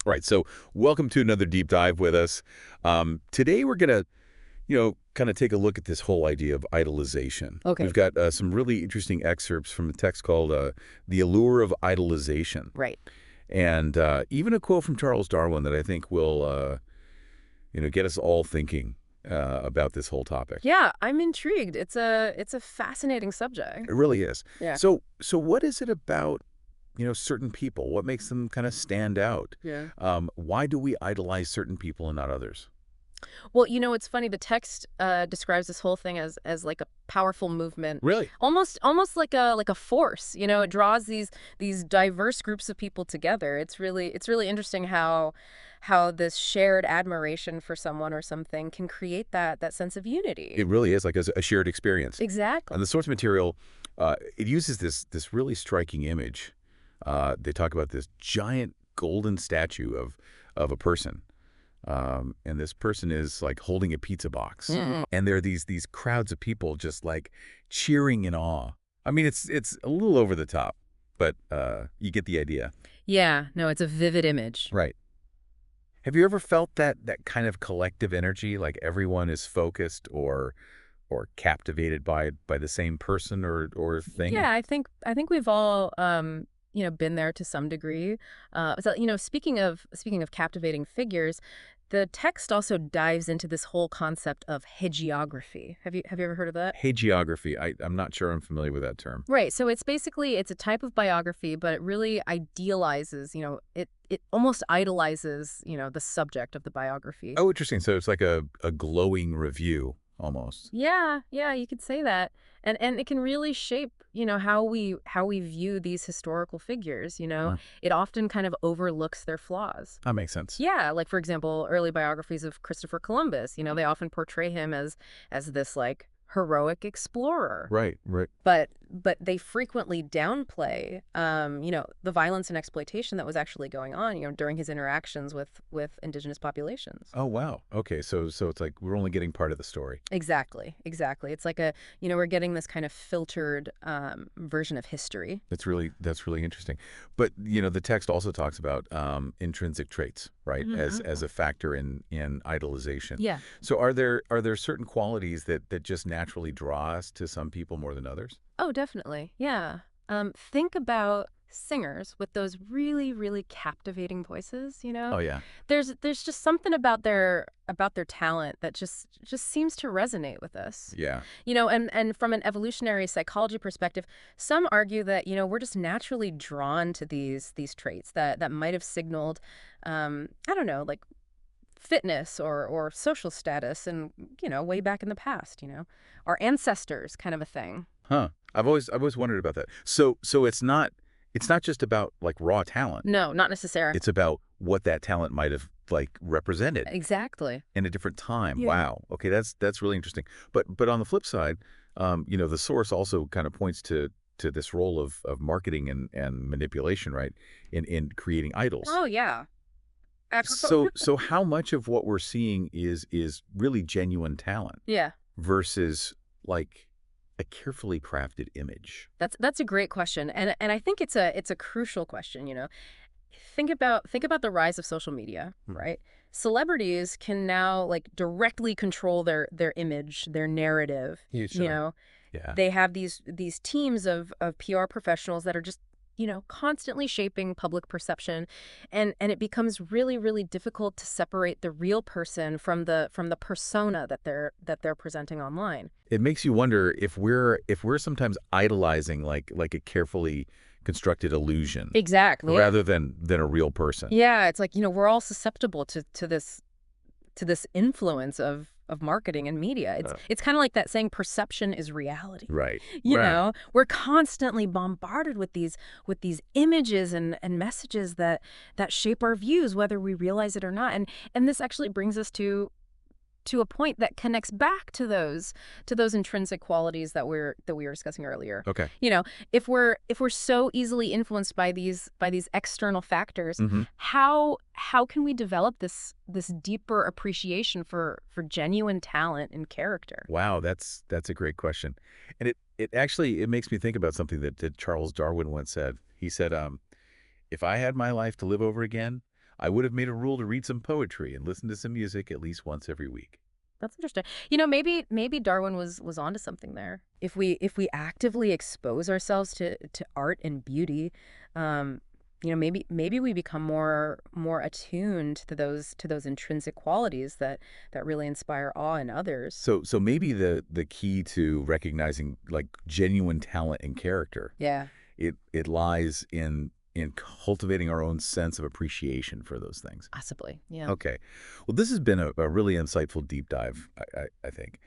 right, so welcome to another deep dive with us. Today we're going to, kind of take a look at this whole idea of idolization. We've Okay. got some really interesting excerpts from a text called The Allure of Idolization. Right. And even a quote from Charles Darwin that I think will, get us all thinking about this whole topic. Yeah, I'm intrigued. It's a fascinating subject. It really is. Yeah. So what is it about, certain people? What makes them kind of stand out? Yeah. Why do we idolize certain people and not others? Well, it's funny. The text describes this whole thing as like a powerful movement, Really? almost like a force. It draws these diverse groups of people together. It's really interesting how this shared admiration for someone or something can create that sense of unity. It really is like a shared experience. Exactly. And the source material, it uses this really striking image. They talk about this giant golden statue of a person. And this person is like holding a pizza box. And there are these crowds of people just like cheering in awe. I mean, it's a little over the top, but you get the idea. Yeah. No, it's a vivid image. Right. Have you ever felt that kind of collective energy, like everyone is focused or captivated by the same person or thing? Yeah, I think we've all been there to some degree. Speaking of captivating figures, the text also dives into this whole concept of hagiography. Have you ever heard of that? Hagiography. I'm not sure I'm familiar with that term. Right. So it's a type of biography, but it really idealizes, it almost idolizes, the subject of the biography. Oh, interesting. So it's like a glowing review almost. Yeah, yeah, you could say that. And it can really shape, how we view these historical figures. Huh. It often kind of overlooks their flaws. That makes sense. Yeah, like for example, early biographies of Christopher Columbus, they often portray him as this like heroic explorer. Right, right. But they frequently downplay the violence and exploitation that was actually going on, during his interactions with indigenous populations. Oh, wow. Okay, so it's like we're only getting part of the story. Exactly, exactly. It's like we're getting this kind of filtered version of history. That's really interesting. But, the text also talks about intrinsic traits, right? As a factor in idolization. Yeah. So are there certain qualities that just naturally draw us to some people more than others? Oh, definitely. Yeah. Think about singers with those really, really captivating voices. Oh, yeah. There's just something about their talent that just seems to resonate with us. Yeah. And from an evolutionary psychology perspective, some argue that we're just naturally drawn to these traits that might have signaled, I don't know, like fitness or social status, and way back in the past, our ancestors, kind of a thing. Huh. I've always wondered about that. So it's not just about like raw talent. No, not necessarily. It's about what that talent might have like represented Exactly. in a different time. Yeah. Wow. Okay, that's really interesting. But on the flip side, the source also kind of points to this role of marketing and manipulation, right? In creating idols. Oh, yeah. So how much of what we're seeing is really genuine talent Yeah. versus like a carefully crafted image? That's a great question. And I think it's a crucial question. Think about the rise of social media, right? Celebrities can now like directly control their image, their narrative. Yeah, sure. Yeah. They have these teams of PR professionals that are just constantly shaping public perception, and it becomes really, really difficult to separate the real person from the persona that they're presenting online. It makes you wonder if we're sometimes idolizing like a carefully constructed illusion Exactly. rather than a real person. Yeah, it's like, we're all susceptible to this influence of marketing and media. It's kind of like that saying perception is reality. Right. You Right. know, we're constantly bombarded with these images and messages that shape our views, whether we realize it or not. And this actually brings us to a point that connects back to those intrinsic qualities that we were discussing earlier. Okay. If we're so easily influenced by these external factors, Mm-hmm. how can we develop this deeper appreciation for genuine talent and character? Wow, that's a great question. And it actually makes me think about something that Charles Darwin once said. He said, if I had my life to live over again, I would have made a rule to read some poetry and listen to some music at least once every week. That's interesting. Maybe Darwin was onto something there. If we actively expose ourselves to art and beauty, maybe we become more attuned to those intrinsic qualities that really inspire awe in others. So maybe the key to recognizing like genuine talent and character, Yeah, it lies in cultivating our own sense of appreciation for those things. possibly. Yeah. Okay. Well, this has been a really insightful deep dive, I think.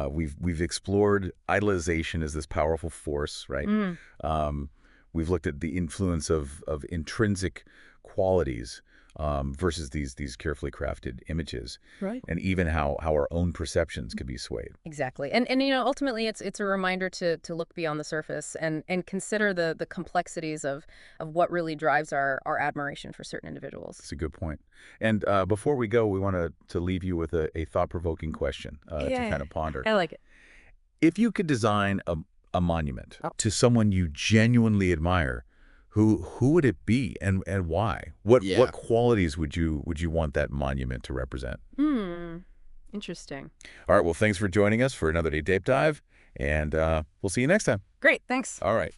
We've explored idolization as this powerful force, right? Mm, Um, we've looked at the influence of intrinsic qualities versus these carefully crafted images, right. and even how our own perceptions can be swayed. Exactly. And ultimately it's a reminder to look beyond the surface and consider the complexities of what really drives our admiration for certain individuals. That's a good point. And before we go, we want to leave you with a thought-provoking question to Yeah, kind of ponder. I like it. If you could design a monument Oh. to someone you genuinely admire, who would it be and why? What Yeah. qualities would you want that monument to represent? Hmm. Interesting. All right, well, thanks for joining us for another Deep Dive, and we'll see you next time. Great. Thanks. All right.